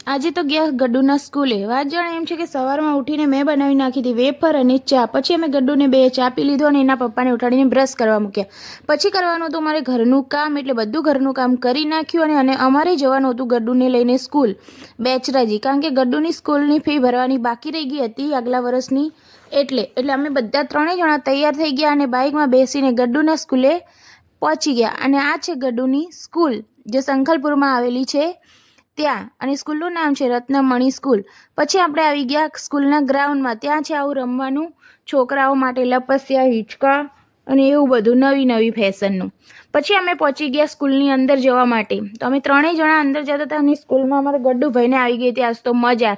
આજે તો ગયા ગડ્ડુના સ્કૂલે. વાત જાણે એમ છે કે સવારમાં ઉઠીને મેં બનાવી નાખી હતી વેફર અને ચા. પછી અમે ગડ્ડુને 2 ચા પી લીધો અને એના પપ્પાને ઉઠાડીને બ્રશ કરવા મૂક્યા. પછી કરવાનું હતું મારે ઘરનું કામ, એટલે બધું ઘરનું કામ કરી નાખ્યું. અને અમારે જવાનું હતું ગડ્ડુને લઈને સ્કૂલ બેચરાજી, કારણ કે ગડ્ડુની સ્કૂલની ફી ભરવાની બાકી રહી ગઈ હતી આગલા વર્ષની. એટલે અમે બધા 3 જણા તૈયાર થઈ ગયા અને બાઇકમાં બેસીને ગડ્ડુના સ્કૂલે પહોંચી ગયા. અને આ છે ગડ્ડુની સ્કૂલ, જે સંખલપુરમાં આવેલી છે ત્યાં, અને સ્કૂલનું નામ છે રત્નમણી સ્કૂલ. પછી આપણે આવી ગયા સ્કૂલના ગ્રાઉન્ડમાં. ત્યાં છે આવું રમવાનું છોકરાઓ માટે, લપસ્યા, હિંચકા અને એવું બધું નવી ફેશનનું. પછી અમે પહોંચી ગયા સ્કૂલની અંદર જવા માટે. તો અમે 3 જણા અંદર જતા હતા અને સ્કૂલમાં અમારા ગડ્ડુભાઈને આવી ગઈ હતી આજ તો મજા,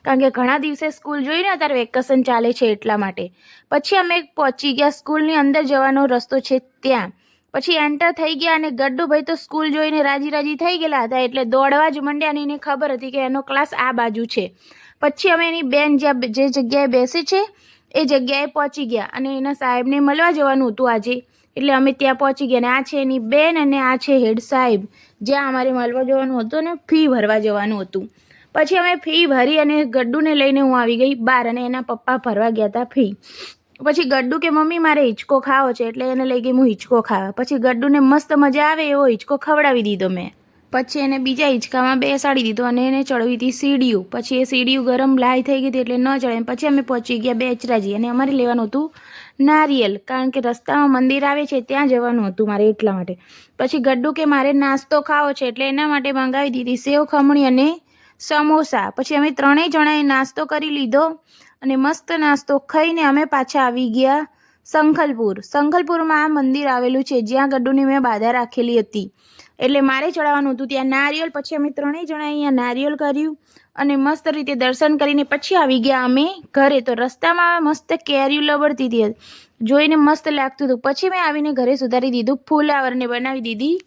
કારણ કે ઘણા દિવસે સ્કૂલ જોઈને અત્યારે વેકેશન ચાલે છે એટલા માટે. પછી અમે પહોંચી ગયા સ્કૂલની અંદર જવાનો રસ્તો છે ત્યાં. પછી એન્ટર થઈ ગયા અને ગડ્ડુભાઈ તો સ્કૂલ જોઈને રાજી થઈ ગયેલા હતા, એટલે દોડવા જ માંડ્યા અને એને ખબર હતી કે એનો ક્લાસ આ બાજુ છે. પછી અમે એની બેન જે જગ્યાએ બેસે છે એ જગ્યાએ પહોંચી ગયા અને એના સાહેબને મળવા જવાનું હતું આજે, એટલે અમે ત્યાં પહોંચી ગયા. અને આ છે એની બેન અને આ છે હેડ સાહેબ, જ્યાં અમારે મળવા જવાનું હતું અને ફી ભરવા જવાનું હતું. પછી અમે ફી ભરી અને ગડ્ડુને લઈને હું આવી ગઈ બહાર, અને એના પપ્પા ભરવા ગયા હતા ફી. પછી ગડ્ડુ કે મમ્મી મારે હિંચકો ખાવો છે, એટલે એને લઈ ગઈ હું હિંચકો ખાવા. પછી ગડ્ડુને મસ્ત મજા આવે એવો હિંચકો ખવડાવી દીધો મેં. પછી એને બીજા હિંચકામાં બેસાડી દીધો અને એને ચડવી હતી સીડીયું. પછી એ સીડીયું ગરમ લાઈ થઈ ગઈ હતી એટલે ન ચડે. પછી અમે પહોંચી ગયા બેચરાજી અને અમારે લેવાનું હતું નારિયેલ, કારણ કે રસ્તામાં મંદિર આવે છે ત્યાં જવાનું હતું મારે, એટલા માટે. પછી ગડ્ડુ કે મારે નાસ્તો ખાવો છે, એટલે એના માટે મંગાવી દીધી સેવ ખમણી અને સમોસા. પછી અમે 3 જણાએ નાસ્તો કરી લીધો અને મસ્ત નાસ્તો ખાઈને અમે પાછા આવી ગયા સંખલપુર. સંખલપુરમાં આ મંદિર આવેલું છે જ્યાં ગડ્ડુની મેં બાધા રાખેલી હતી, એટલે મારે ચડાવવાનું હતું ત્યાં નારિયેલ. પછી અમે 3 જણાએ અહીંયા નારિયેલ કર્યું અને મસ્ત રીતે દર્શન કરીને પછી આવી ગયા અમે ઘરે. તો રસ્તામાં મસ્ત કેરીઓ લબડતી હતી, જોઈને મસ્ત લાગતું હતું. પછી મેં આવીને ઘરે સુધારી દીધું ફુલાવરને બનાવી દીધી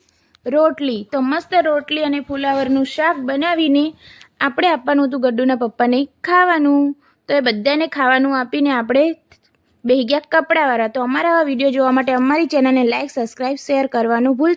રોટલી. તો મસ્ત રોટલી અને ફુલાવરનું શાક બનાવીને આપણે આપવાનું હતું ગડ્ડુના પપ્પાને ખાવાનું. તો એ બધાને ખાવાનું આપીને આપણે બેસી ગયા કપડાવાળા. તો અમારા આવા વિડીયો જોવા માટે અમારી ચેનલને લાઇક, સબસ્ક્રાઈબ, શેર કરવાનું ભૂલતા